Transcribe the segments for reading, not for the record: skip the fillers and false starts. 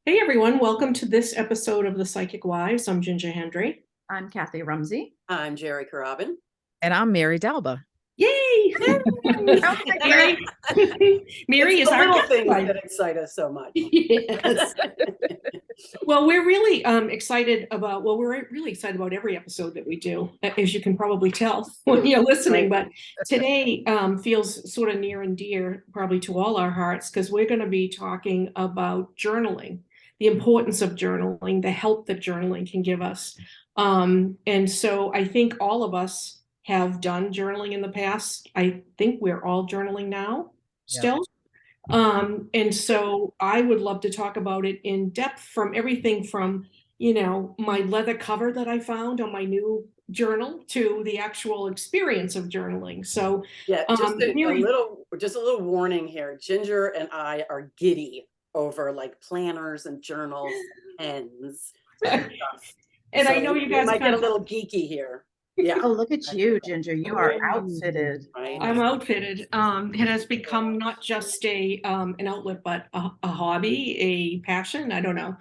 Hey everyone, welcome to this episode of The Psychic Wives. I'm Ginger Hendry. I'm Kathy Rumsey. I'm Jerry Carabin. And I'm Mary Dalba. Yay! Sounds like Mary, Mary It's is the our little guest things wife. that excite us so much. Yes. Well, we're really excited about, we're really excited about every episode that we do, as you can probably tell when you're listening. But today feels sort of near and dear probably to all our hearts because we're going to be talking about journaling, the importance of journaling, the help that journaling can give us. And so I think all of us have done journaling in the past. I think we're all journaling now still. And so I would love to talk about it in depth from everything from, my leather cover that I found on my new journal to the actual experience of journaling. So Yeah, Mary, just a little warning here. Ginger and I are giddy over like planners and journals and pens and stuff. and I So know you we guys might get kind a of, little geeky here. Yeah, Oh, look at you, Ginger. You are outfitted. right. I'm outfitted. It has become not just an outlet, but a hobby, a passion. I don't know.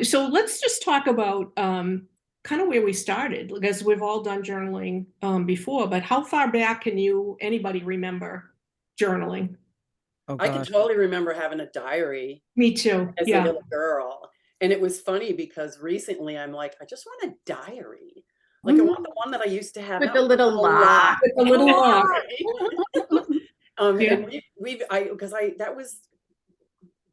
So let's just talk about kind of where we started, because we've all done journaling before. But how far back can anybody remember journaling? Oh I can gosh. totally remember having a diary Me too. as a Yeah. little girl. And it was funny because recently I'm like, I just want a diary. Like I want the one that I used to have With that the was a little lock. With a little lock. Yeah. And because that was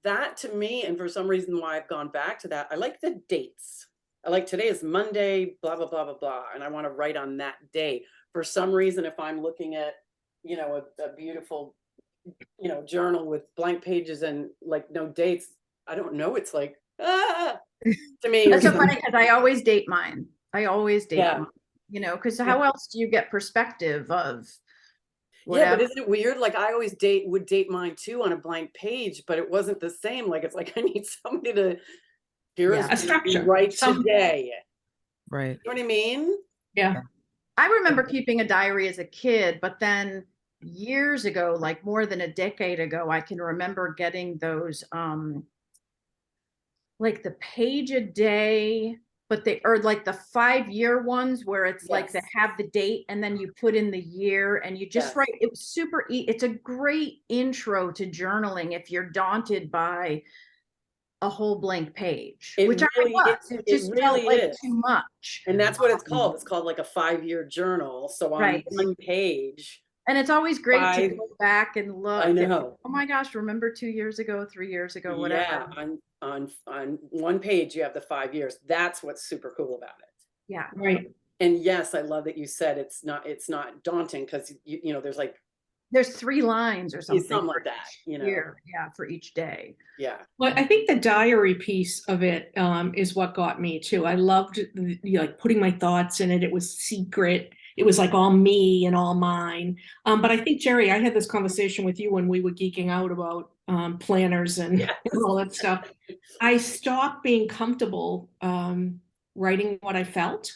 that to me, and for some reason why I've gone back to that, I like the dates. I like today is Monday, blah, blah, blah, blah, blah. And I want to write on that day. For some reason, if I'm looking at, a beautiful, journal with blank pages and like no dates, I don't know. It's like, to me. That's so funny because I always date mine. I always date Yeah. mine, because how else do you get perspective of whatever? Yeah, but isn't it weird? Like I always would date mine too on a blank page, but it wasn't the same. Like it's like I need somebody to A structure. right today. Right. You know what I mean? Yeah. I remember keeping a diary as a kid, but then years ago, like more than a decade ago, I can remember getting those like the page a day, but they are like the 5-year ones where it's like they Yes. have the date and then you put in the year and you just Yes. write. It was it's a great intro to journaling if you're daunted by a whole blank page, It which really I was. It just felt really like is. too much. And that's what it's called. It's called like a 5-year journal. So on Right. one page. And it's always great to Five. go back and look. I know. Oh my gosh, remember 2 years ago, 3 years ago, whatever. Yeah, on one page you have the 5 years. That's what's super cool about it. Yeah. Right. And yes, I love that you said it's not daunting because there's like There's 3 lines or something. something like that, Year, yeah, for each day. Yeah. Well, I think the diary piece of it is what got me too. I loved like putting my thoughts in it. It was secret. It was like all me and all mine. But I think, Jerry, I had this conversation with you when we were geeking out about planners and, Yes. and all that stuff. I stopped being comfortable writing what I felt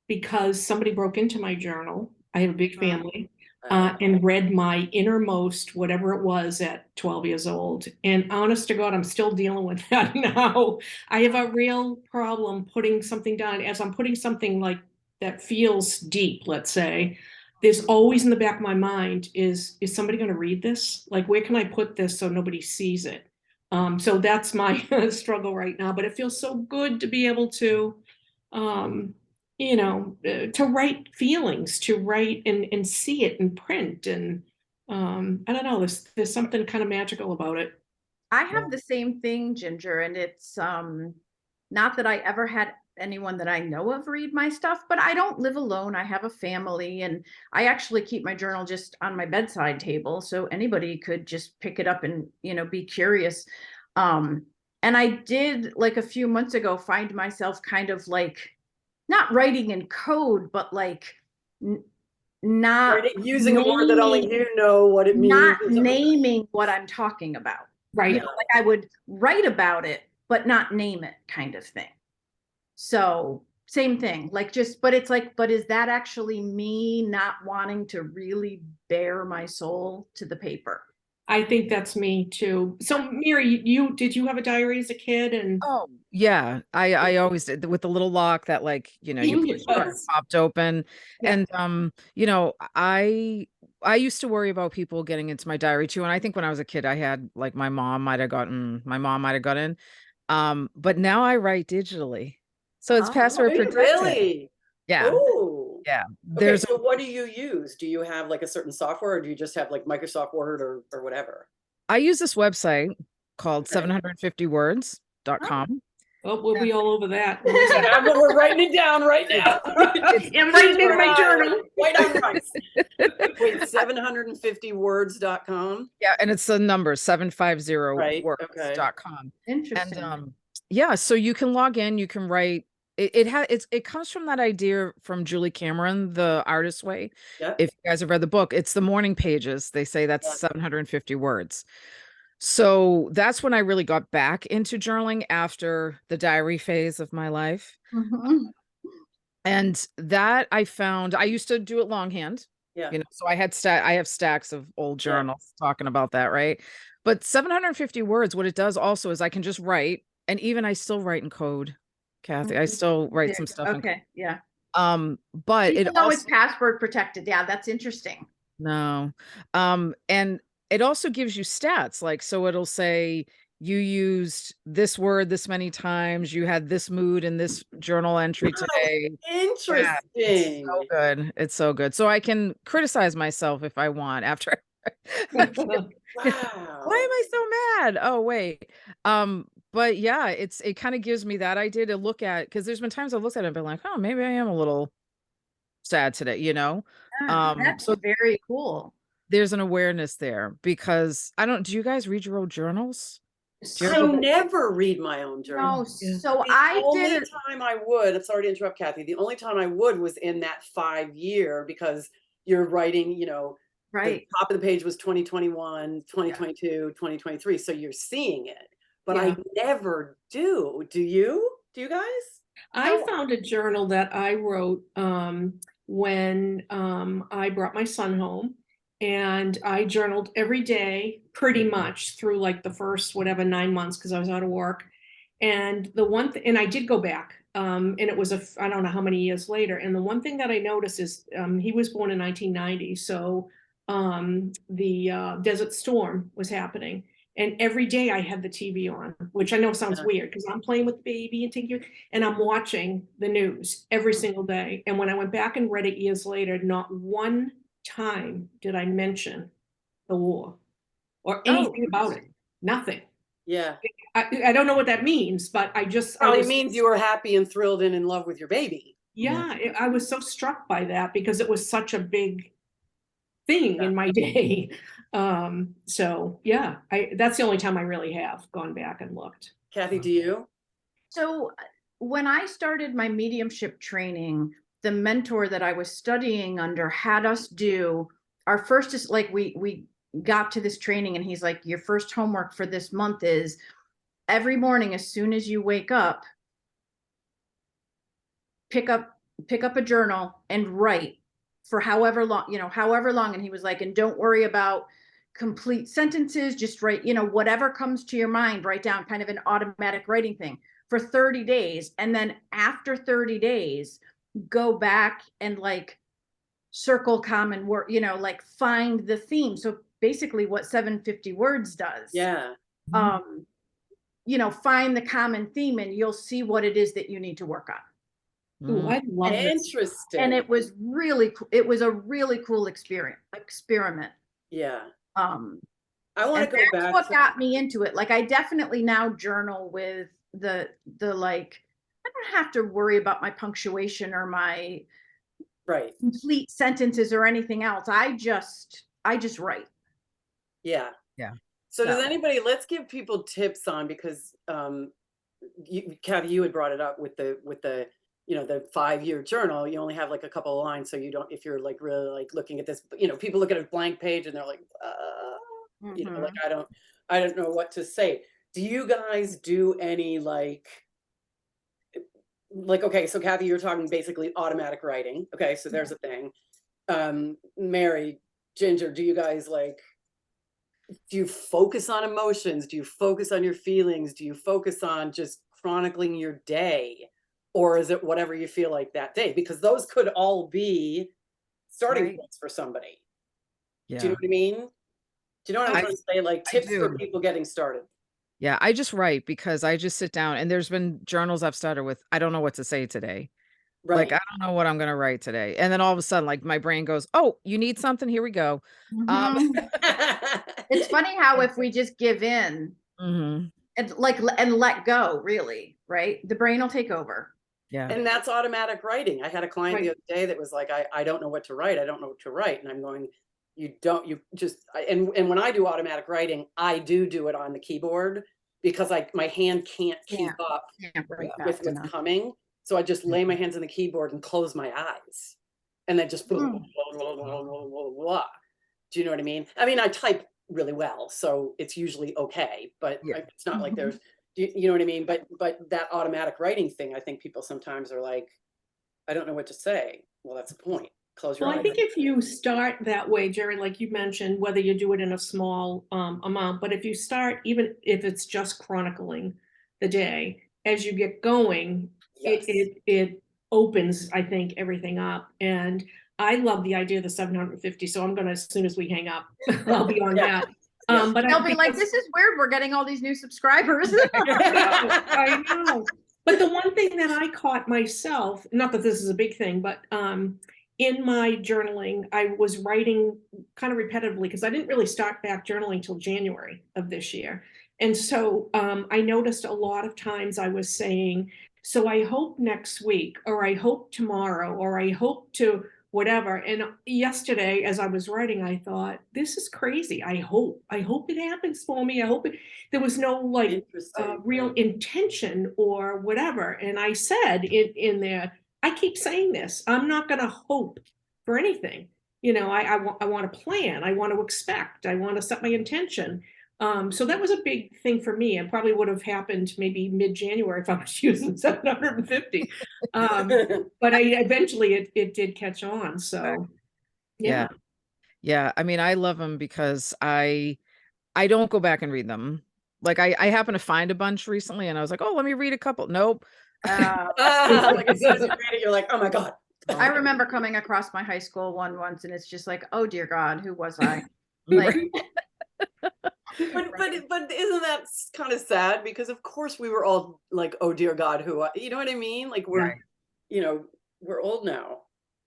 because somebody broke into my journal. I have a big family. And read my innermost, whatever it was at 12 years old. And honest to God, I'm still dealing with that now. I have a real problem putting something down. As I'm putting something like that feels deep, let's say, there's always in the back of my mind is somebody going to read this? Like, where can I put this so nobody sees it? So that's my struggle right now. But it feels so good to be able to um, to write feelings, to write and see it in print. And I don't know, there's something kind of magical about it. I have the same thing, Ginger, and it's not that I ever had anyone that I know of read my stuff, but I don't live alone. I have a family, and I actually keep my journal just on my bedside table so anybody could just pick it up and, be curious. And I did, like a few months ago, find myself kind of like not writing in code, but like not using a word that only you know what it means. not naming what I'm talking about. Right. Like I would write about it, but not name it, kind of thing. So same thing, like but it's like, but is that actually me not wanting to really bare my soul to the paper? I think that's me too. So Mary, did you have a diary as a kid? And Oh, yeah. I always did with the little lock that like, you push the button, Yes. popped open. Yeah. And I used to worry about people getting into my diary too. And I think when I was a kid, I had like my mom might have gotten. But now I write digitally. So it's Oh, password Oh, you protected. really? Yeah. Oh. Yeah. Okay, There's so what do you use? Do you have like a certain software or do you just have like Microsoft Word or whatever? I use this website called Okay. 750words.com. oh, we'll be all over that. We're writing it down right now. I'm writing it in my journal. White on rice. Wait, 750words.com? Yeah, and it's the number Right, okay. words.com. interesting. And yeah, so you can log in, you can write it comes from that idea from Julie Cameron, The Artist Way. Yep. If you guys have read the book, it's the morning pages. They say that's Yeah. 750 words. So that's when I really got back into journaling after the diary phase of my life. Mhm. And that I found I used to do it longhand, Yeah. so I have stacks of old Yeah. journals talking about that, right? But 750 words, what it does also is I can just write, and even I still write in code, Kathy. I still write some stuff in code. Okay, yeah. But it Even though also it's password protected, yeah, that's interesting. no. And it also gives you stats, like so it'll say you used this word this many times, you had this mood in this journal entry today. Yeah, it's Interesting. so good. It's so good. So I can criticize myself if I want after. Wow. Why am I so mad? Oh, wait. But yeah, it kind of gives me that idea to look at because there's been times I've looked at it and been like, oh, maybe I am a little sad today, Yeah, that's So very cool. there's an awareness there because do you guys read your old journals? Do you I ever So, never read my own journal. no, Yeah. so The I only did it. time I would, I'm sorry to interrupt, Kathy, the only time I would was in that 5 year because you're writing, the Right. top of the page was 2021, 2022, 2023. So you're seeing it. But Yeah. I never do. Do you? Do you guys? I So- found a journal that I wrote when I brought my son home, and I journaled every day pretty much through like the first whatever 9 months because I was out of work. And and I did go back, and it was I don't know how many years later. And the one thing that I noticed is he was born in 1990, so the Desert Storm was happening. And every day I had the TV on, which I know sounds Yeah. weird because I'm playing with the baby and taking and I'm watching the news every single day. And when I went back and read it years later, not one time did I mention the war or anything about it. Nothing. Yeah. I don't know what that means, but I Probably was, means you were happy and thrilled and in love with your baby. yeah, I was so struck by that because it was such a big thing Yeah. in my day. So yeah, that's the only time I really have gone back and looked. Kathy, do you? So when I started my mediumship training, the mentor that I was studying under had us do our first is like we got to this training and he's like, your first homework for this month is every morning as soon as you wake up, pick up a journal and write for however long. And he was like, and don't worry about complete sentences, just write, whatever comes to your mind, write down, kind of an automatic writing thing for 30 days. And then after 30 days, go back and like circle common word, like find the theme. So basically what 750 words does. Yeah. Find the common theme and you'll see what it is that you need to work on. Ooh, I love this. Interesting. And it was a really cool experiment. Yeah. I want to go that's back what to got me into it. Like I definitely now journal with the like, I don't have to worry about my punctuation or my right. complete sentences or anything else. I just write. Yeah. Yeah. So does So- anybody, let's give people tips on, because Kathy, you had brought it up with the the 5-year journal. You only have like a couple of lines, so you don't, if you're like really like looking at this, people look at a blank page and they're like, like I don't know what to say. Do you guys do any like okay, so Kathy, you're talking basically automatic writing. Okay, so there's a thing. Mary, Ginger, do you guys like do you focus on emotions? Do you focus on your feelings? Do you focus on just chronicling your day? Or is it whatever you feel like that day? Because those could all be starting Right. points for somebody. Do you Yeah. know what I mean? Do you know what I'm I- trying to say? Like I tips for do. people getting started. Yeah, I just write because I just sit down and there's been journals I've started with, I don't know what to say today. Like, Right. I don't know what I'm gonna write today. And then all of a sudden, like my brain goes, "Oh, you need something? Here we go." Um, Mhm. It's funny how if we just give in mhm, and and let go, really, right? The brain will take over. yeah. And that's automatic writing. I had a client the Right. other day that was like, I don't know what to write. I don't know what to write. And I'm going, you just, and when I do automatic writing, I do it on the keyboard because my hand can't keep up Can't write Yeah. with fast what's enough. coming. So I just lay my hands on the keyboard and close my eyes and then just, blah, Mm. blah, blah, blah, blah, blah, blah. Do you know what I mean? I mean, I type really well, so it's usually okay, but Yeah. it's not like Mhm. there's, you know what I mean? But that automatic writing thing, I think people sometimes are like, I don't know what to say. Well, that's the point. Close your Well, I eyes. think if you start that way, Jerry, like you mentioned, whether you do it in a small amount, but if you start, even if it's just chronicling the day, as you get going, Yes. it opens, I think, everything up. And I love the idea of the 750. So I'm gonna, as soon as we hang up, I'll be on Yeah. that. Yeah. But They'll be like, because- this is weird. We're getting all these new subscribers. I know. But the one thing that I caught myself, not that this is a big thing, but in my journaling, I was writing kind of repetitively because I didn't really start back journaling till January of this year. And so I noticed a lot of times I was saying, so I hope next week, or I hope tomorrow, or I hope to whatever. And yesterday, as I was writing, I thought, this is crazy. I hope it happens for me. I hope it, there was no like Interesting. real intention or whatever. And I said in there, I keep saying this, I'm not going to hope for anything. You know, I want to plan, I want to expect, I want to set my intention. So that was a big thing for me. It probably would have happened maybe mid-January if I was using 750. But eventually it did catch on. So Yeah. yeah. Yeah. I mean, I love them because I don't go back and read them. Like I happen to find a bunch recently and I was like, "Oh, let me read a couple." Nope. Like as soon as you read it, you're like, oh my God. I remember coming across my high school one once, and it's just like, oh dear God, who was I? Right. Like, But isn't that kind of sad? Because of course we were all like, oh dear God, you know what I mean? Like we're, Right. you know, we're old now.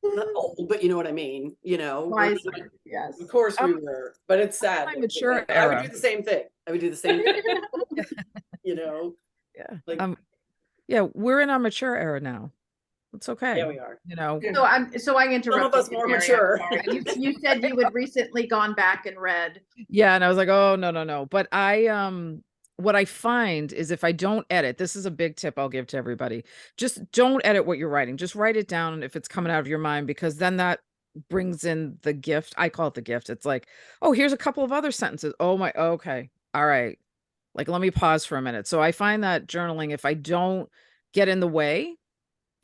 Not old, but you know what I mean? You know, wisely, yes. of course we Um, were, but it's sad. my that- mature I would era. do the same thing. I would do the same thing, you know, Yeah. like, Yeah, we're in our mature era now. It's okay. yeah, we are. You know. Yeah. So I interrupted. us you, more Mary, I'm mature. sorry. You said you had recently gone back and read. Yeah, and I was like, "Oh, no, no, no." But what I find is if I don't edit, this is a big tip I'll give to everybody. Just don't edit what you're writing. Just write it down if it's coming out of your mind because then that brings in the gift. I call it the gift. It's like, "Oh, here's a couple of other sentences. Oh my, okay. All right. Like let me pause for a minute." So I find that journaling if I don't get in the way,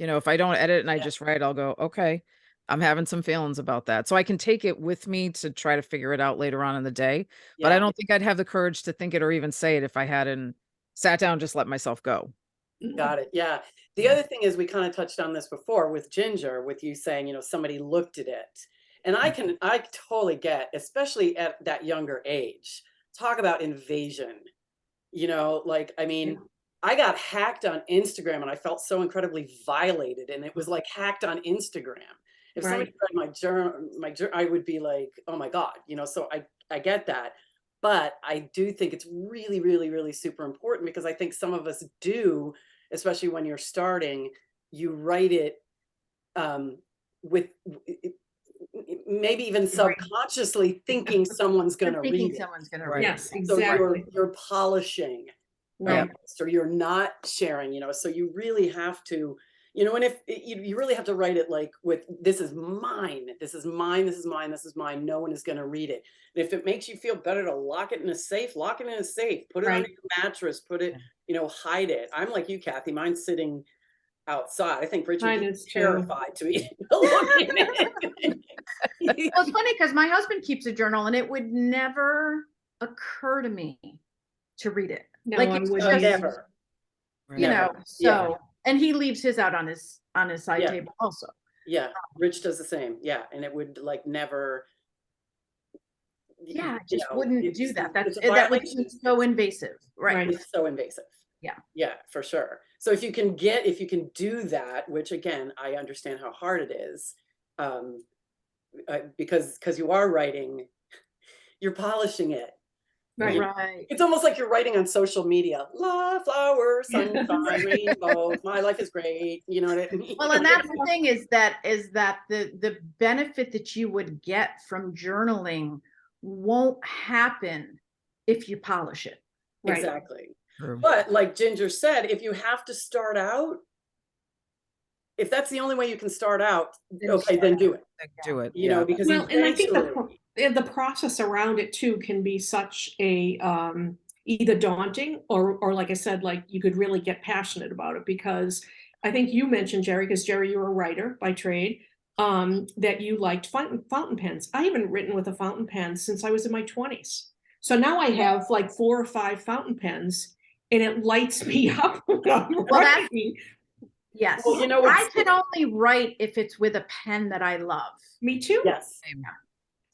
if I don't edit and I Yeah. just write, I'll go, "Okay, I'm having some feelings about that." So I can take it with me to try to figure it out later on in the day, but I Yeah. don't think I'd have the courage to think it or even say it if I hadn't sat down, and just let myself go. Got it. Yeah. The Yeah. other thing is we kind of touched on this before with Ginger, with you saying, somebody looked at it. And I totally get, especially at that younger age, talk about invasion. Like, I mean, I got hacked on Instagram and I felt so incredibly violated. And it was like hacked on Instagram. If somebody read my journal, I would be like, oh my God, so I get that. But I do think it's really, really, really super important because I think some of us do, especially when you're starting, you write it with maybe even subconsciously thinking someone's going to Thinking read it. someone's going to Right. read. Yes, So exactly. you're polishing, Right. or you're not sharing, so you really have to, and if you really have to write it like with, this is mine, this is mine, this is mine, this is mine, no one is going to read it. And if it makes you feel better to lock it in a safe, lock it in a safe, put it Right. under your mattress, put it, hide it. I'm like you, Kathy, mine's sitting outside. I think Richard Mine is is too. terrified to be looking at it. Well, it's funny because my husband keeps a journal and it would never occur to me to read it. No, Like, I'm it's with just, you. Never. you know, Never. Yeah. so, and he leaves his out on his side Yeah. table also. Yeah, Rich does the same. Yeah, and it would like never. Yeah, I you just know, wouldn't it's- do that. That's, it's a that would violation. be so invasive, right? Right. It's so invasive. Yeah. Yeah, for sure. So if you can do that, which again, I understand how hard it is, because you are writing, you're polishing it. Right. Right. It's almost like you're writing on social media. Love, flowers, sunshine, rainbows. My life is great. You know what I mean? Well, and that's the thing is that the benefit that you would get from journaling won't happen if you polish it. Right. Exactly. True. But like Ginger said, if you have to start out, if that's the only way you can start out, Then okay, then do it. Do it. You know, because Well, and I think eventually, the process around it too can be such a either daunting or like I said, like you could really get passionate about it, because I think you mentioned, Jerry, because Jerry, you're a writer by trade, that you liked fountain pens. I haven't written with a fountain pen since I was in my 20s. So now I have like 4 or 5 fountain pens, and it lights me up when I'm Well, that's- writing. Yes. Well, you know, I it's- can only write if it's with a pen that I love. Me too. yes. Same.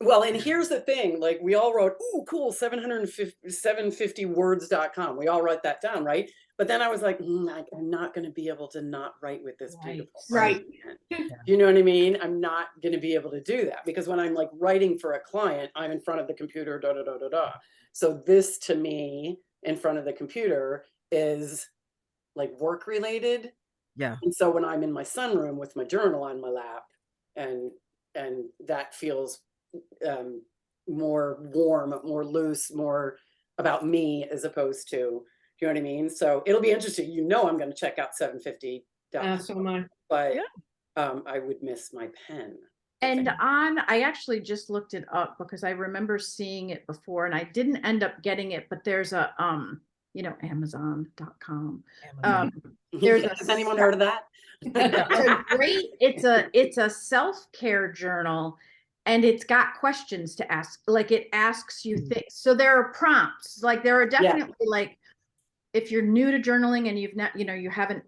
Well, and here's the thing, like we all wrote, ooh, cool, 750words.com. We all write that down, right? But then I was like, I'm not going to be able to not write with this Right. beautiful Right. pen. You know what I mean? I'm not going to be able to do that because when I'm like writing for a client, I'm in front of the computer, da da da da da. So this to me in front of the computer is like work related. Yeah. And so when I'm in my sunroom with my journal on my lap, and that feels more warm, more loose, more about me as opposed to, you know what I mean? So it'll be interesting. You know, I'm going to check out 750. So am I. But Yeah. I would miss my pen. And I actually just looked it up because I remember seeing it before and I didn't end up getting it, but there's a, Amazon.com. There's a Has anyone heard of that? It's a self-care journal and it's got questions to ask. Like it asks you things. So there are prompts, like there are definitely like, if you're new to journaling and you've not, you haven't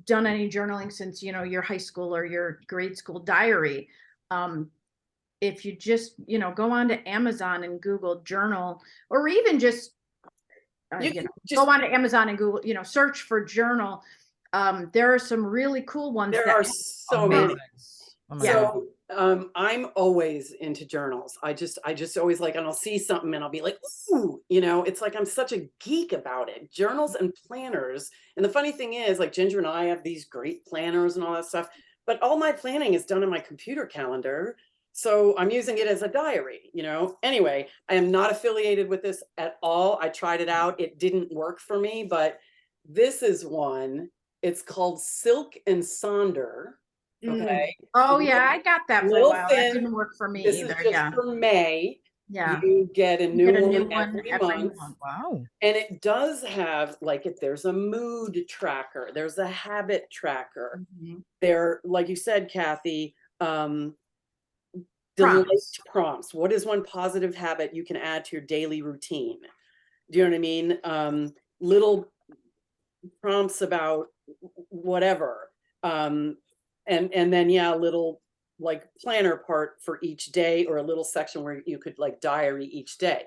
done any journaling since, your high school or your grade school diary. If you just, go on to Amazon and Google journal, or even just, go on to Amazon and Google, search for journal. There are some really cool ones. There are so many. Oh my God. So I'm always into journals. I just always like, and I'll see something and I'll be like, ooh, it's like I'm such a geek about it. Journals and planners. And the funny thing is, like Ginger and I have these great planners and all that stuff, but all my planning is done in my computer calendar. So I'm using it as a diary, Anyway, I am not affiliated with this at all. I tried it out. It didn't work for me, but this is one. It's called Silk and Sonder. Okay. Oh yeah, I got that for a Little while. thin. That didn't work for me This either. is just Yeah. for May. Yeah. You get a new one every month. Wow. And it does have there's a mood tracker, there's a habit tracker. There, like you said, Kathy, delight prompts. What is one positive habit you can add to your daily routine? Do you know what I mean? Little prompts about whatever. And then a little like planner part for each day, or a little section where you could like diary each day.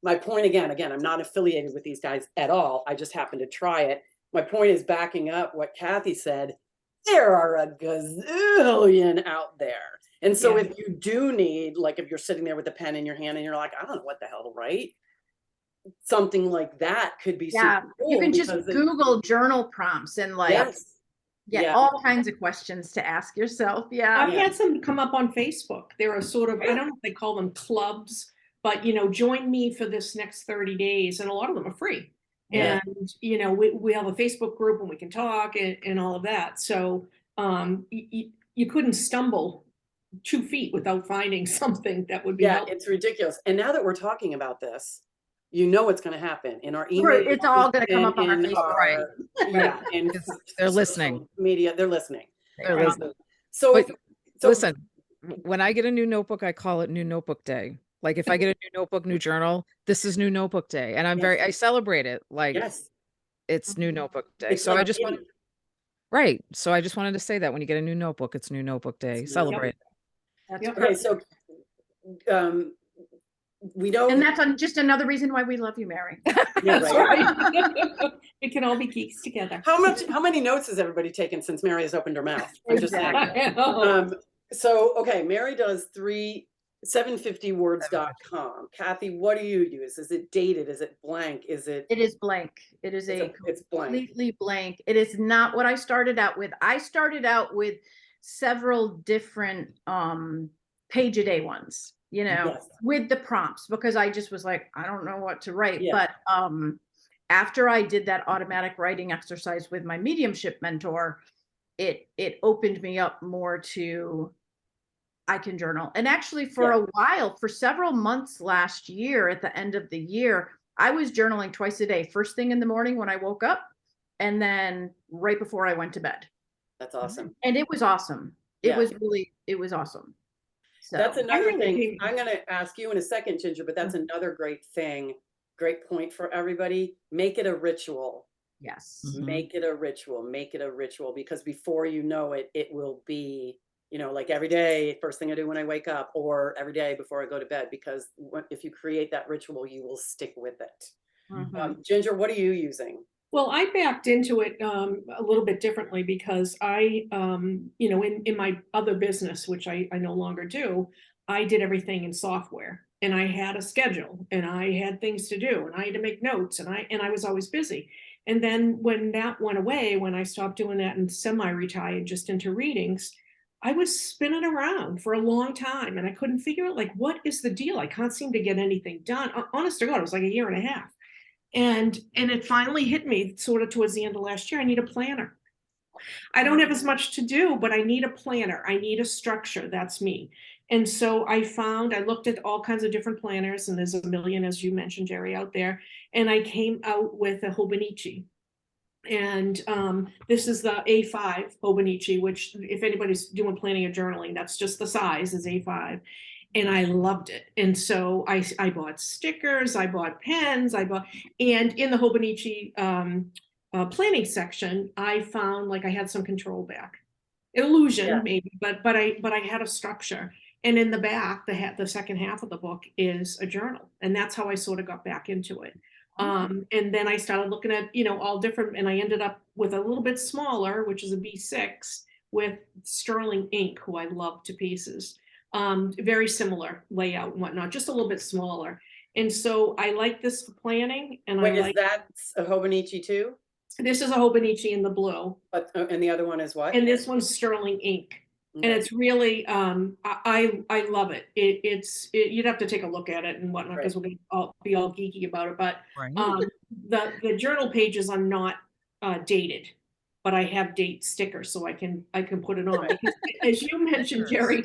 My point again, I'm not affiliated with these guys at all. I just happened to try it. My point is backing up what Kathy said. There are a gazillion out there. And so if you do need, like if you're sitting there with a pen in your hand and you're like, I don't know what the hell to write, something like that could be super cool. You can just Google journal prompts and get all kinds of questions to ask yourself. I've had some come up on Facebook. There are sort of, I don't know if they call them clubs, but join me for this next 30 days. And a lot of them are free. Yeah. And, we have a Facebook group and we can talk and all of that. So you couldn't stumble 2 feet without finding something that would be helpful. It's ridiculous. And now that we're talking about this, what's going to happen in our email. It's all going to come up on our Facebook. And They're listening. Media, they're listening. They're listening. So Listen, when I get a new notebook, I call it New Notebook Day. Like if I get a new notebook, new journal, this is new notebook day. And Yes. I celebrate it like Yes, it's new Mhm. notebook day. it's So I like just wanted, giddy. right. So I just wanted to say that when you get a new notebook, it's new notebook day. It's new notebook. Celebrate. That's Yep. Okay, perfect. so um, we And don't. that's just another reason why we love you, Mary. Yeah, That's right. right. We can all be geeks together. How many notes has everybody taken since Mary has opened her mouth? I'm just saying. Exactly. I know. So, okay, Mary does 750words.com. Kathy, what do you use? Is it dated? Is it blank? Is it, It is blank. It is it's blank? completely blank. It is not what I started out with. I started out with several different page a day ones, you know, Yes. with the prompts, because I just was like, I don't know what to write. Yeah. But after I did that automatic writing exercise with my mediumship mentor, it opened me up more to I can journal. And actually for Yeah. a while, for several months last year, at the end of the year, I was journaling twice a day, first thing in the morning when I woke up, and then right before I went to bed. That's awesome. And it was awesome. It Yeah. was really, it was awesome. So That's another really thing. think- I'm going to ask you in a second, Ginger, but that's another great thing, great point for everybody. Make it a ritual. yes. Mhm. Make it a ritual. Make it a ritual, because before you know it, it will be, you know, like every day, first thing I do when I wake up, or every day before I go to bed, because if you create that ritual, you will stick with it. Mhm. Ginger, what are you using? Well, I backed into it a little bit differently because I, you know, in my other business, which I no longer do, I did everything in software, and I had a schedule, and I had things to do, and I had to make notes, and I was always busy. And then when that went away, when I stopped doing that and semi-retired just into readings, I was spinning around for a long time, and I couldn't figure out like what is the deal. I can't seem to get anything done. Honest to God, it was like a year and a half. And it finally hit me sort of towards the end of last year. I need a planner. I don't have as much to do, but I need a planner. I need a structure. That's me. And so I looked at all kinds of different planners, and there's a million, as you mentioned, Jerry, out there. And I came out with a Hobonichi. And this is the A5 Hobonichi, which if anybody's doing planning or journaling, that's just the size is A5. And I loved it. And so I bought stickers, I bought pens, and in the Hobonichi planning section, I found like I had some control back. Illusion, Yeah. maybe, but I had a structure. And in the back, the second half of the book is a journal. And that's how I sort of got back into it. And then I started looking at, you know, all different, and I ended up with a little bit smaller, which is a B6 with Sterling Ink, who I love to pieces. Very similar layout and whatnot, just a little bit smaller. And so I like this for planning, and Wait, I is like that a Hobonichi too? this is a Hobonichi in the blue, But and the other one is what? and this one's Sterling Ink. And Okay. it's really I love it. You'd have to take a look at it and whatnot, because we're gonna be all geeky about it. But Right. the journal pages are not dated, but I have date stickers, so I can put it on. Because as you mentioned, Jerry,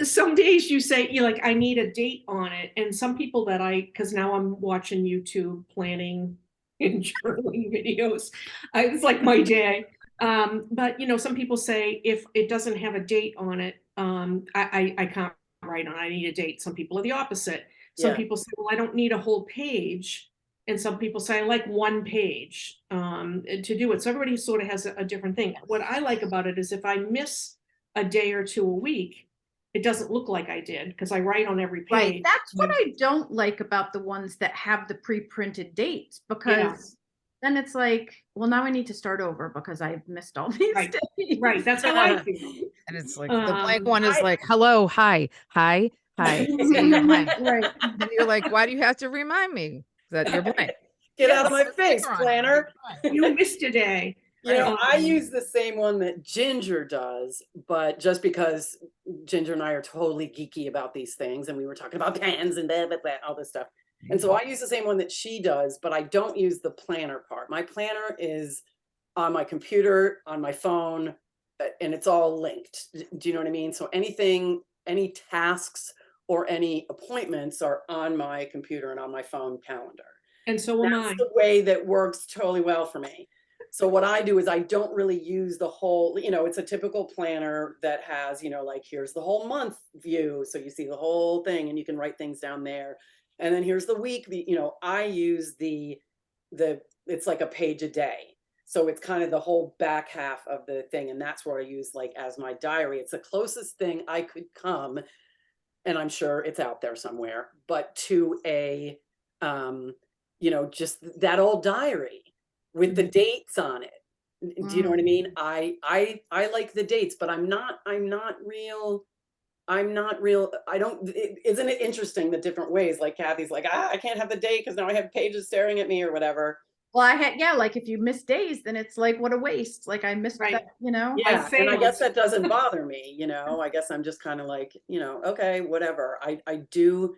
some days you say you like I need a date on it, and some people that because now I'm watching YouTube planning and journaling videos. It's like my day. But you know, some people say if it doesn't have a date on it, I can't write on it. I need a date. Some people are the opposite. Some Yeah. people say, well, I don't need a whole page. And some people say I like one page to do it. So everybody sort of has a different thing. What I like about it is if I miss a day or two a week, it doesn't look like I did because I write on every page. Right. That's what I don't like about the ones that have the pre-printed dates, because then it's like, well, now I need to start over because I've missed all these Right. days. Right. That's how I feel. And it's like the blank one is I- like, hello, hi, hi, hi. Right. And you're like, why do you have to remind me that you're blank? Get out of my Yes. face, Sticker on it. planner. You missed a day. You know, I Um, use the same one that Ginger does, but just because Ginger and I are totally geeky about these things, and we were talking about pens and blah, blah, blah, all this stuff. And so I use the same one that she does, but I don't use the planner part. My planner is on my computer, on my phone, and it's all linked. Do you know what I mean? So any tasks or any appointments are on my computer and on my phone calendar. And so am That's I. the way that works totally well for me. So what I do is I don't really use the whole, it's a typical planner that has, like here's the whole month view. So you see the whole thing and you can write things down there. And then here's the week, I use it's like a page a day. So it's kind of the whole back half of the thing. And that's where I use like as my diary. It's the closest thing I could come, and I'm sure it's out there somewhere, but to a, just that old diary with the dates on it. Do you know what I mean? I like the dates, but I'm not real. Isn't it interesting the different ways? Like Kathy's like, I can't have the date because now I have pages staring at me or whatever. Well, like if you miss days, then it's like, what a waste. Like I missed Right. that, Yeah, and I failed. guess that doesn't bother me, I guess I'm just kind of like, okay, whatever. I do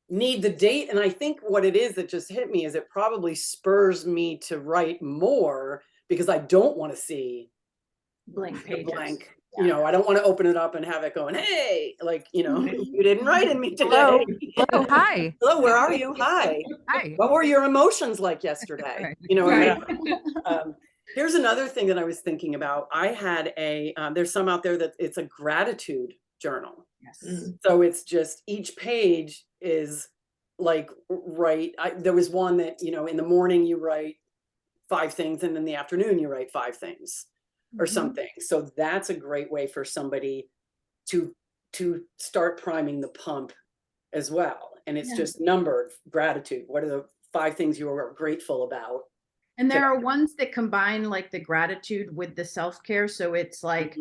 need the date, and I think what it is that just hit me is it probably spurs me to write more because I don't want to see blank the pages. blank. Yeah. I don't want to open it up and have it going, hey, like, you didn't write in me today. Hello. Hello, hi. Hello, where are you? Hi. Hi. What were your emotions like yesterday? Right. Right. Here's another thing that I was thinking about. I had there's some out there that it's a gratitude journal. Yes. So it's just each page is like, there was one that, in the morning you write 5 things and in the afternoon you write 5 things or something. So that's a great way for somebody to start priming the pump as well. And it's just numbered gratitude. What are the 5 things you are grateful about? And there are ones that combine like the gratitude with the self-care. So it's like,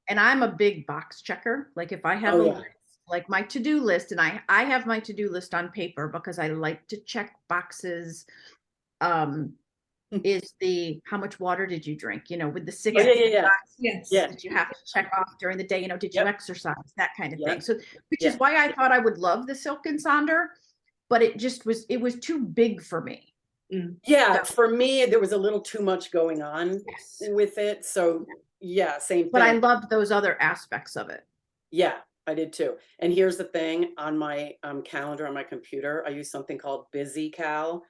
and I'm a big box checker. Like if I have a list, like my to-do list, and I have my to-do list on paper because I like to check boxes. Is the how much water did you drink? With the 6 Yes. that you have to check off during the day. Did you exercise? That kind of thing. So, which is Yeah. why I thought I would love the Silk and Sonder, but it was too big for me. Yeah, for me, there was a little too much going on with it. So yeah, same thing. But I loved those other aspects of it. Yeah, I did too. And here's the thing, on my calendar on my computer, I use something called BusyCal,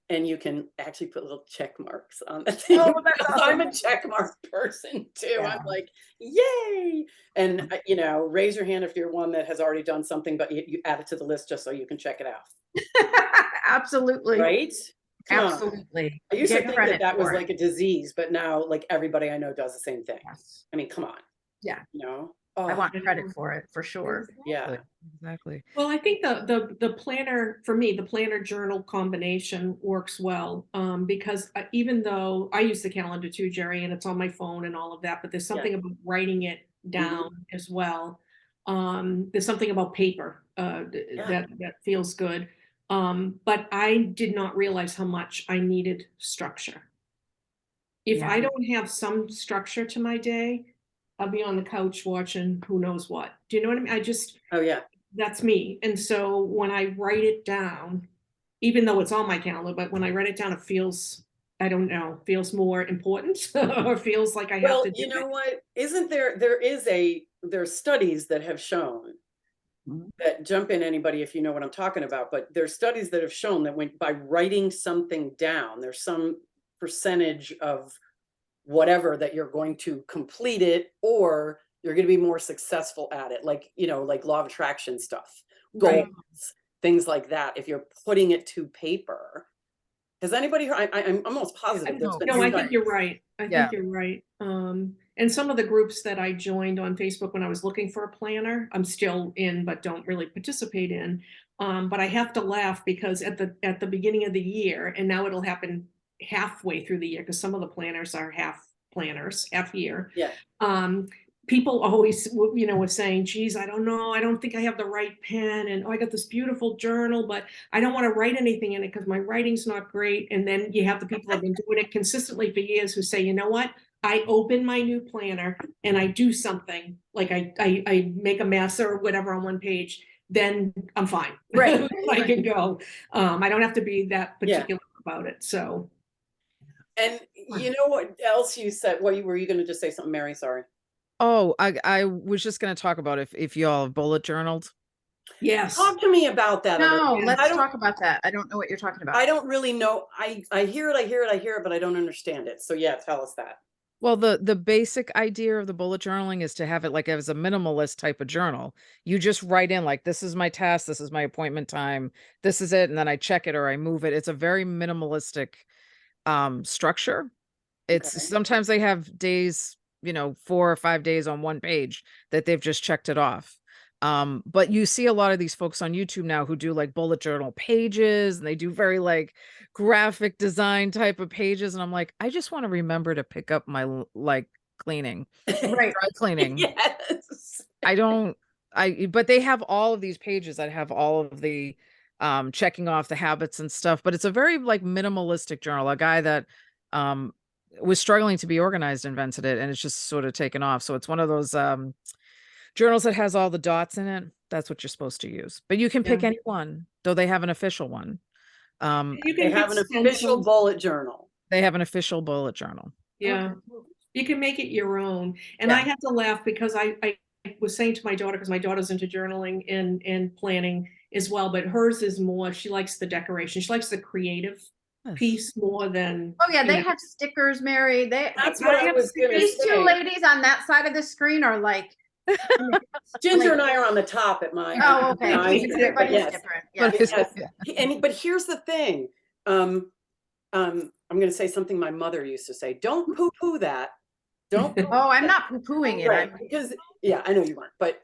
and you can actually put little check marks on the thing. Oh, that's because I'm a check mark person too. Yeah. I'm like, yay! And raise your hand if you're one that has already done something, but you add it to the list just so you can check it out. Absolutely. Right? Come on. Absolutely. I used to Get think credit that was for it. like a disease, but now like everybody I know does the same thing. Yes. I mean, come on. Yeah. Oh, I want credit for it for sure. yeah. Exactly. Well, I think the planner, for me, the planner journal combination works well, because even though I use the calendar too, Jerry, and it's on my phone and all of that, but there's something about writing it down as well. There's something about paper that feels good. But I did not realize how much I needed structure. If I don't have some structure to my day, I'll be on the couch watching who knows what. Do you know what I mean? Oh yeah. That's me. And so when I write it down, even though it's on my calendar, but when I write it down, it feels, I don't know, feels more important or feels like I have to do you know it. what? Isn't there's studies that have shown that, jump in anybody if you know what I'm talking about, but there's studies that have shown that by writing something down, there's some percentage of whatever that you're going to complete it, or you're going to be more successful at it, like like law of attraction stuff, goals, things like that. If you're putting it to paper, has anybody heard? I'm almost positive there's been No, I think studies. you're right. I think you're right. And some of the groups that I joined on Facebook when I was looking for a planner, I'm still in, but don't really participate in. But I have to laugh because at the beginning of the year, and now it'll happen halfway through the year, because some of the planners are half planners, half year. Yeah. People always, were saying, geez, I don't know. I don't think I have the right pen. And I got this beautiful journal, but I don't want to write anything in it because my writing's not great. And then you have the people who have been doing it consistently for years who say, you know what? I open my new planner and I do something, like I make a mess or whatever on one page, then I'm fine. Right. I can go. I don't have to be that particular about it. So. And you know what else you said? Were you going to just say something, Mary? Sorry. Oh, I was just going to talk about if y'all have bullet journaled. Yes. Talk to me about that. a little No, bit. let's I don't, talk about that. I don't know what you're talking about. I don't really know. I hear it, but I don't understand it. So yeah, tell us that. Well, the basic idea of the bullet journaling is to have it like as a minimalist type of journal. You just write in like, this is my task, this is my appointment time, this is it, and then I check it or I move it. It's a very minimalistic structure. It's Okay. sometimes they have days, 4 or 5 days on one page that they've just checked it off. But you see a lot of these folks on YouTube now who do like bullet journal pages and they do very like graphic design type of pages. And I'm like, I just want to remember to pick up my like cleaning, Right. dry cleaning. Yes. But they have all of these pages that have all of the checking off the habits and stuff, but it's a very like minimalistic journal. A guy that was struggling to be organized invented it, and it's just sort of taken off. So it's one of those journals that has all the dots in it. That's what you're supposed to use, but you can pick Yeah. any one, though they have an official one. You They can have an pick official stencils. bullet journal. They have an official bullet journal. Yeah. You can make it your own. And I Yeah. have to laugh because I was saying to my daughter, because my daughter's into journaling and planning as well, but hers is more, she likes the decoration. She likes the creative Yes. piece more than. Oh yeah, you they know. have stickers, Mary. That's what I have was gonna These two say. ladies on that side of the screen are like, Ginger and I are on the top at my. oh, okay. I- Everybody's yes. different. Yeah. But it's- Yes. But here's the thing. I'm going to say something my mother used to say. Don't poo-poo that. Don't. poo-poo Oh, I'm not poo-pooing it. Right, because yeah, I know you weren't, but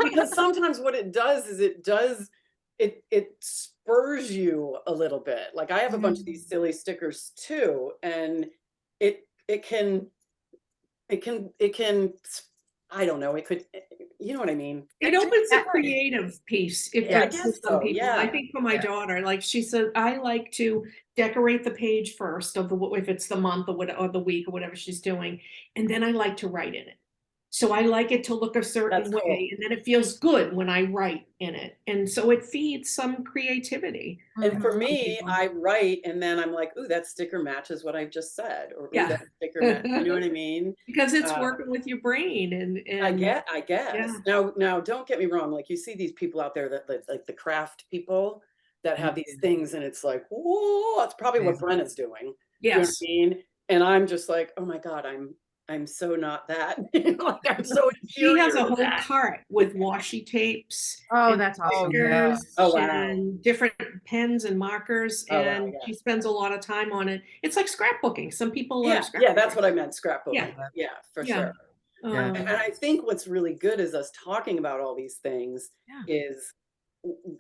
because sometimes what it does is it spurs you a little bit. Like I have a bunch of these silly stickers too, and it can I don't know, it could, you know what I mean? It opens a Exactly. creative piece if Yeah, I that's for guess some so, people. yeah. I think for my Yeah. daughter, like she said, I like to decorate the page first of if it's the month or what or the week or whatever she's doing, and then I like to write in it. So I like it to look a certain That's cool. way, and then it feels good when I write in it, and so it feeds some creativity. And for some me, people. I write and then I'm like, ooh, that sticker matches what I've just said, or ooh, Yeah. that sticker matches, you know what I mean? Because it's Uh, working with your brain I and guess. yeah. Now, don't get me wrong. Like you see these people out there that like the craft people that have these things, and it's like, whoa, that's probably what Amazing. Brenna's doing. You know what Yes. I mean? And I'm just like, oh my God, I'm so not that. You know, like, I'm so She has inferior a to whole that. cart with washi tapes. Oh, and that's awesome. yeah. stickers Oh, wow. and different pens and markers, Oh, wow, and yeah. she spends a lot of time on it. It's like scrapbooking. Some people are Yeah, that's what I scrapbookers. meant. Scrapbooking. Yeah. Yeah, for Yeah. sure. Yeah. Um, And I think what's really good is us talking about all these things Yeah. is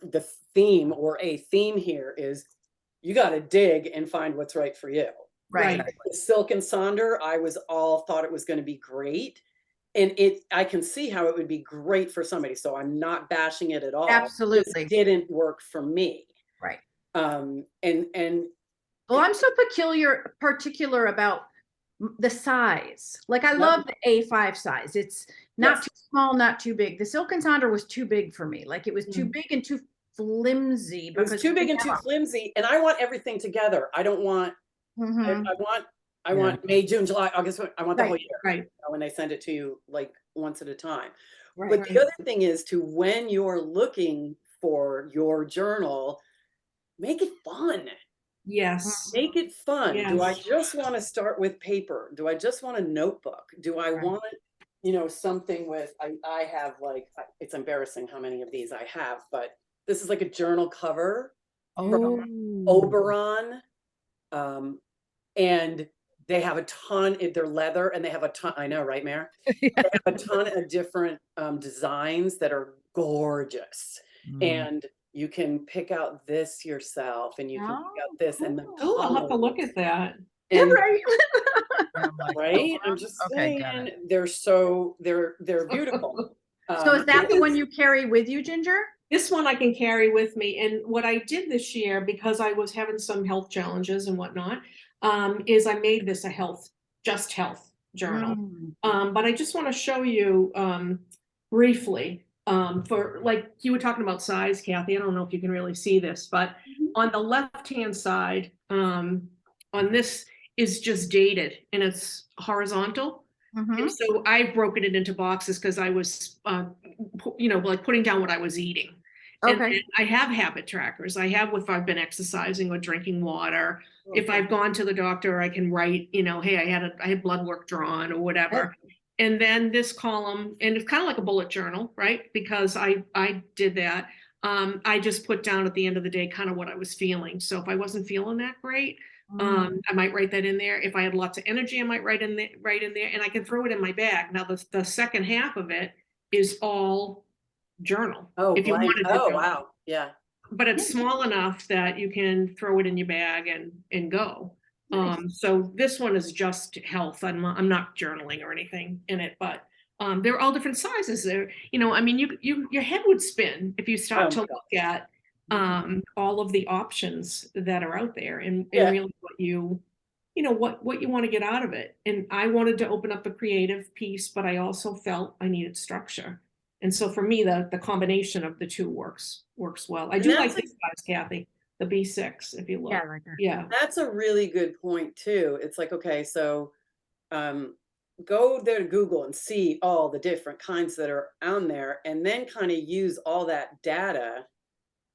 the theme or a theme here is you got to dig and find what's right for you. Right. Right. Silk and Sonder, I thought it was going to be great. And I can see how it would be great for somebody. So I'm not bashing it at all. Absolutely. It didn't work for me. Right. And Well, I'm so particular about the size. Like I Yep. love the A5 size. It's not Yes. too small, not too big. The Silk and Sonder was too big for me. Like it was too Mm. big and too flimsy. it was too big and too flimsy. And I want everything together. I don't want, Mhm. I want May, June, July, August. I want the whole Right. year. Right. You know, when they send it to you like once at a time. Right. But the other thing is to when you're looking for your journal, make it fun. Yes. Make it fun. Do I Yes. just want to start with paper? Do I just want a notebook? Do I Right. want, something with, I have like, it's embarrassing how many of these I have, but this is like a journal cover from Oberon. And they have a ton, they're leather and they have a ton, I know, right, Mare? They have a ton of different designs that are gorgeous. And you can pick out this yourself and you can pick out this and the Oh, I'll have to look colors. at that. And Right. I'm like, right, I'm just Okay, got saying, it. they're beautiful. So is that the one you carry with you, Ginger? This one I can carry with me. And what I did this year, because I was having some health challenges and whatnot, is I made this a health journal. But I just want to show you briefly for like you were talking about size, Kathy. I don't know if you can really see this, but on the left-hand side, on this is just dated and it's horizontal. And so I've broken it into boxes because I was, like putting down what I was eating. And Okay. then I have habit trackers. I have if I've been exercising or drinking water. If I've gone to the doctor, I can write, hey, I had blood work drawn or whatever. And then this column, and it's kind of like a bullet journal, right? Because I did that. I just put down at the end of the day kind of what I was feeling. So if I wasn't feeling that great, I might write that in there. If I had lots of energy, I might write in there, and I can throw it in my bag. Now the second half of it is all journal. Oh, if you blank. wanted to Oh, journal. wow. Yeah. But it's small enough that you can throw it in your bag and go. Nice. So this one is just health. I'm not journaling or anything in it, but they're all different sizes. There, I mean, your head would spin if you start Oh to my look at all of the options that are out there and Yeah. really what you want to get out of it. And I wanted to open up a creative piece, but I also felt I needed structure. And so for me, the combination of the two works well. I And do like that's this size, Kathy, the B6, if you look. Yeah, I like that. Yeah. That's a really good point too. It's like, okay, so go there to Google and see all the different kinds that are on there, and then kind of use all that data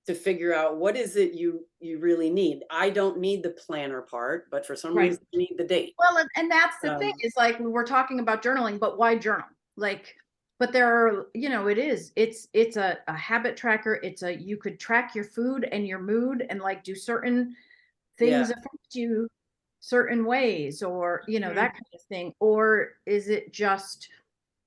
to figure out what is it you really need. I don't need the planner part, but for some Right. reason I need the date. Well, and that's the thing, is like, we're talking about journaling, but why journal? Like, but there are, it's a habit tracker. You could track your food and your mood and like do certain things Yeah. affect you certain ways, or, that Right. kind of thing. Or is it just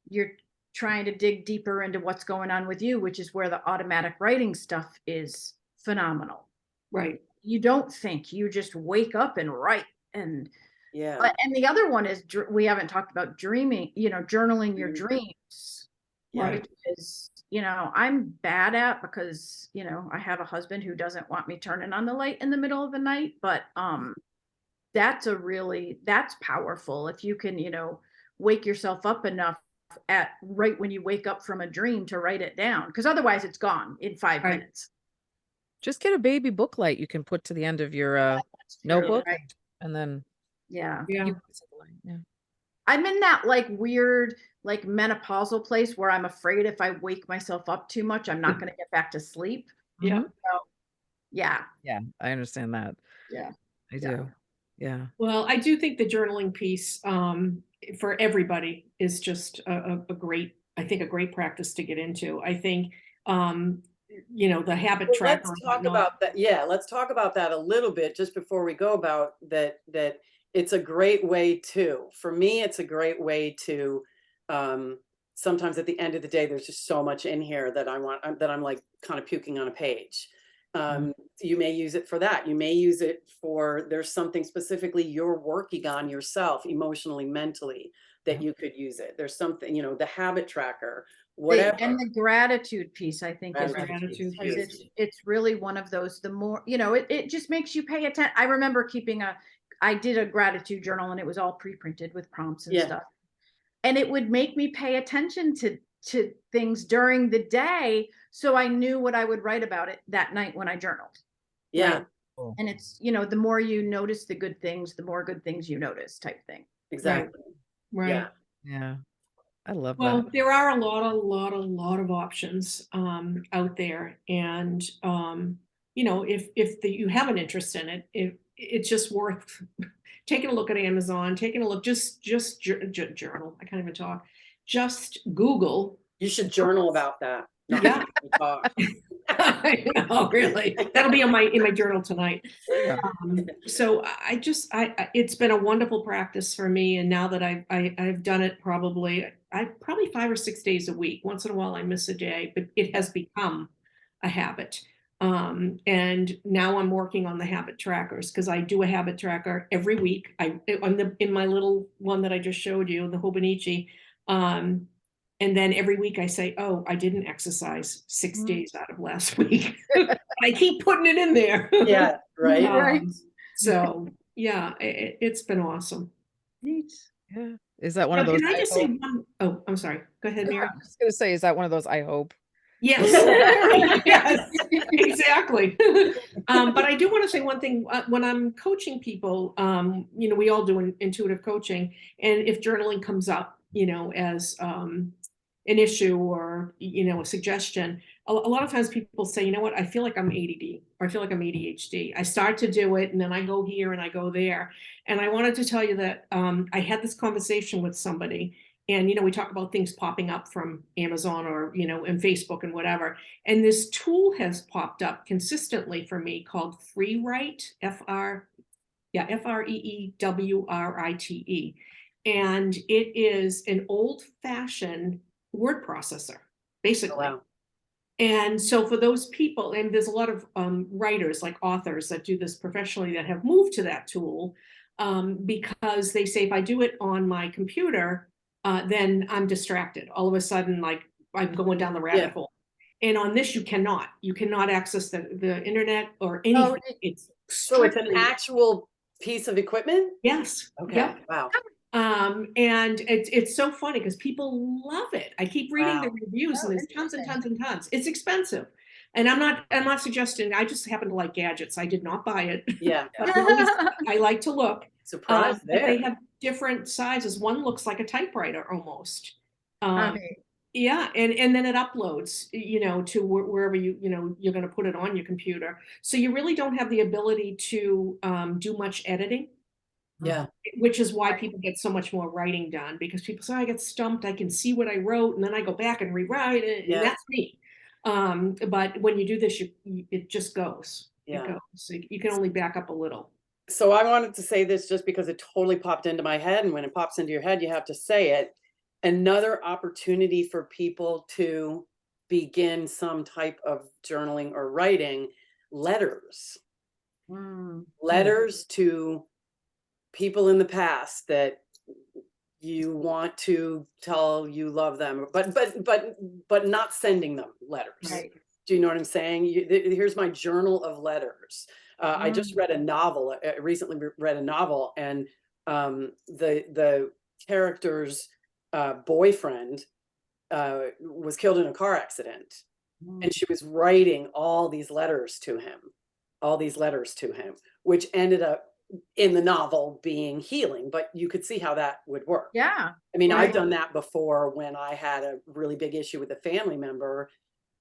you're trying to dig deeper into what's going on with you, which is where the automatic writing stuff is phenomenal. Right. You don't think, you just wake up and write. And Yeah. and the other one is, we haven't talked about dreaming, journaling your Mhm. dreams, Yeah. Right. which is, I'm bad at, because, I have a husband who doesn't want me turning on the light in the middle of the night. But that's powerful if you can, wake yourself up enough at right when you wake up from a dream to write it down, because otherwise it's gone in 5 Right. minutes. Just get a baby book light you can put to the end of your That's true, notebook, right? and then Yeah. Yeah. you can set the light. Yeah. I'm in that like weird, like menopausal place where I'm afraid if I wake myself up too much, I'm not going to get back to sleep. Yeah. Mhm. So, yeah. Yeah, I understand that. Yeah. I Yeah. do. Yeah. Well, I do think the journaling piece for everybody is just a great, I think, a great practice to get into. I think, the habit Well, tracker. let's and talk whatnot. about that. Yeah, let's talk about that a little bit just before we go about that. That it's a great way to, for me, it's a great way to, sometimes at the end of the day, there's just so much in here that I'm like kind of puking on a page. You may use it for that. You may use it for, there's something specifically you're working on yourself, emotionally, mentally, that you could use it. There's something, the habit tracker, whatever. And the gratitude piece, I think, is Gratitude because piece. it's really one of those, the more, it just makes you pay attention. I remember I did a gratitude journal, and it was all pre-printed with prompts and Yeah. stuff. And it would make me pay attention to things during the day, so I knew what I would write about it that night when I journaled. Yeah, Right. And it's, the more you notice the good things, the more good things you notice, type thing. exactly. Right. Yeah. Yeah. I love Well, that. there are a lot of options out there, and if you have an interest in it, it's just worth taking a look at Amazon, taking a look, just journal. I can't even talk. Just Google. You should journal about that. not Yeah. talk. I know, really. That'll be in my journal tonight. Yeah. So it's been a wonderful practice for me. And now that I've done it probably 5 or 6 days a week. Once in a while I miss a day, but it has become a habit. And now I'm working on the habit trackers, because I do a habit tracker every week. In my little one that I just showed you, the Hobonichi. And then every week I say, oh, I didn't exercise 6 days out of last week. I keep putting it in there. Yeah, right. Right. So yeah, it's been awesome. Neat. Yeah. Is that one Now, of those? can I just I say hope? one? Oh, I'm sorry. Go ahead, Mary. I'm just gonna say, is that one of those? I hope. Yes, yes, exactly. But I do want to say one thing. When I'm coaching people, we all do intuitive coaching, and if journaling comes up, as an issue or a suggestion, a lot of times people say, you know what, I feel like I'm ADD or I feel like I'm ADHD. I start to do it and then I go here and I go there. And I wanted to tell you that I had this conversation with somebody, and we talk about things popping up from Amazon or and Facebook and whatever. And this tool has popped up consistently for me called FreeWrite, FREEWRITE. And it is an old-fashioned word processor, basically. Wow. And so for those people, and there's a lot of writers, like authors, that do this professionally that have moved to that tool because they say, if I do it on my computer, then I'm distracted. All of a sudden, like I'm going down the rabbit hole. And on this, you cannot access the internet or anything. It's So it's an strictly- actual piece of equipment? Yes. Okay. Yep. Wow. And it's so funny because people love it. I keep reading the Wow. reviews, Oh, and there's tons and interesting. tons and tons. It's expensive. And I'm not suggesting, I just happen to like gadgets. I did not buy it. Yeah. But I'm always- I like to look. Surprise But they there. have different sizes. One looks like a typewriter almost. Okay. Yeah, and then it uploads, to wherever you're going to put it on your computer. So you really don't have the ability to do much editing, Yeah. which is why people get so much more writing done, because people say, I get stumped, I can see what I wrote, and then I go back and rewrite it, Yeah. and that's me. But when you do this, it just goes. Yeah. It goes. So you can only back up a little. So I wanted to say this just because it totally popped into my head, and when it pops into your head, you have to say it. Another opportunity for people to begin some type of journaling or writing, letters. Mm. Letters to people in the past that you want to tell you love them, but not sending them letters. Right. Do you know what I'm saying? Here's my journal of letters. I just read a novel. I recently read a novel, and the character's boyfriend was killed in a car accident, and she was writing all these letters to him, which ended up in the novel being healing. But you could see how that would work. Yeah. I mean, I've Right. done that before when I had a really big issue with a family member,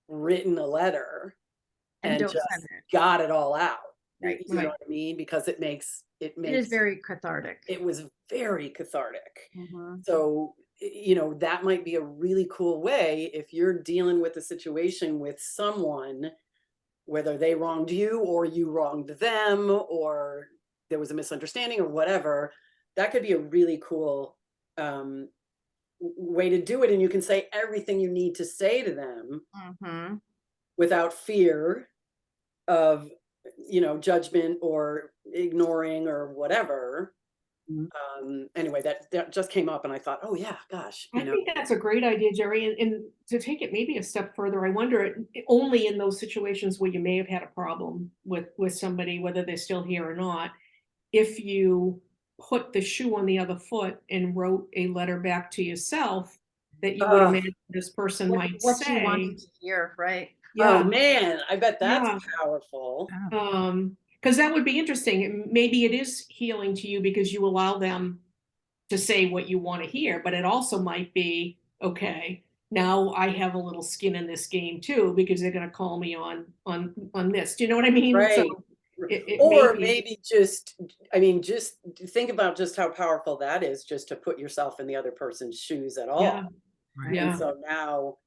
written a letter And and don't just send it. got it all out. Right. You know Right. what I mean? Because it It is very cathartic. it was very cathartic. Mhm. So, that might be a really cool way if you're dealing with a situation with someone, whether they wronged you or you wronged them, or there was a misunderstanding or whatever. That could be a really cool way to do it. And you can say everything you need to say to them Mhm. without fear of, judgment or ignoring or whatever. Anyway, that just came up, and I thought, oh yeah, gosh, I think that's a great idea, Jerry. And to take it maybe a step further, I wonder, only in those situations where you may have had a problem with somebody, whether they're still here or not, if you put the shoe on the other foot and wrote a letter back to yourself that you would Ugh. imagine this person might What you say. wanted to hear, right? Oh Yeah. man, I bet that's Yeah. powerful. Because that would be interesting. Maybe it is healing to you because you allow them to say what you want to hear, but it also might be, okay, now I have a little skin in this game too, because they're going to call me on this. Do you know what I mean? Right. So it Or may be- maybe just think about just how powerful that is, just to put yourself in the other person's shoes at all. Yeah. Right. Yeah. And so now,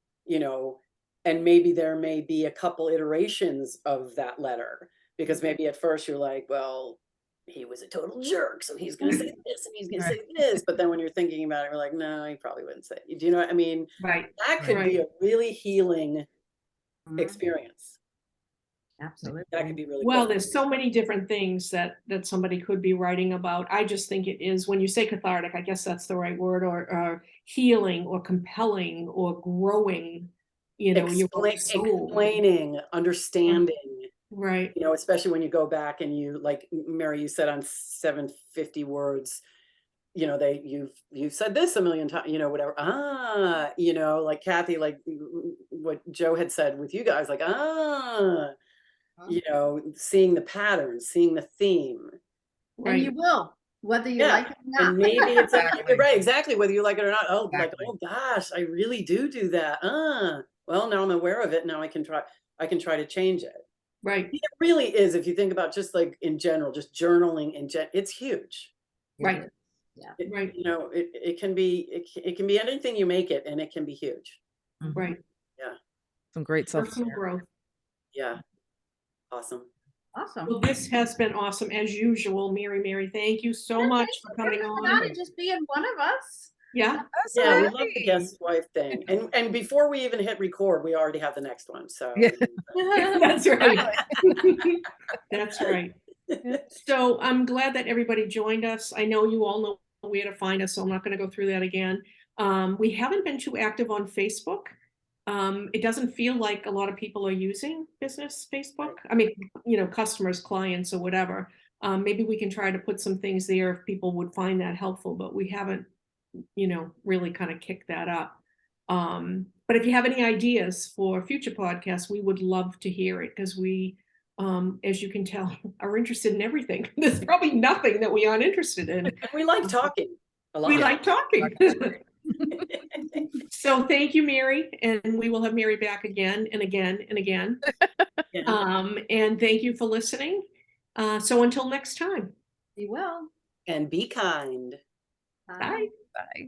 and maybe there may be a couple iterations of that letter, because maybe at first you're like, well, he was a total jerk, so he's going to say this and he's going to say this. But then when you're thinking about it, you're like, no, he probably wouldn't say. Do you know what I mean? Right. That could be a really healing Mhm. experience. Absolutely. That could be really Well, cool. there's so many different things that somebody could be writing about. I just think it is, when you say cathartic, I guess that's the right word, or healing or compelling or growing, your soul. Explaining, understanding, Right. especially when you go back and you, like Mary, you said on 750 words, you've said this a million times, whatever. Like Kathy, like what Joe had said with you guys, like, seeing the patterns, seeing the theme. And you will, whether you like it or not. And maybe it's Exactly. right, exactly, whether you like it or not. Oh, like, Exactly. oh gosh, I really do that. well, now I'm aware of it. Now I can try to change it. Right, It really is, if you think about just like in general, just journaling it's huge. right, It- right, You know, it can be, it can be anything you make it, and it can be huge. Mhm. right. Some great Personal self-care. growth. Yeah. Awesome. Awesome. Well, this has been awesome as usual, Mary. Thank you so much Thanks for coming coming on. and just being one of us. Yeah, Yeah, we love the guest wife thing. And before we even hit record, we already have the next one. So Yeah. that's right. That's right. So I'm glad that everybody joined us. I know you all know where to find us, so I'm not going to go through that again. We haven't been too active on Facebook. It doesn't feel like a lot of people are using business Facebook. I mean, customers, clients, or whatever. Maybe we can try to put some things there if people would find that helpful, but we haven't, really kind of kicked that up. But if you have any ideas for future podcasts, we would love to hear it because we, as you can tell, are interested in everything. There's probably nothing that we aren't interested in. and we like talking a lot. We like talking. So thank you, Mary, and we will have Mary back again and again and again. Yeah. And thank you for listening. So until next time, Be well. And be kind. bye. Bye.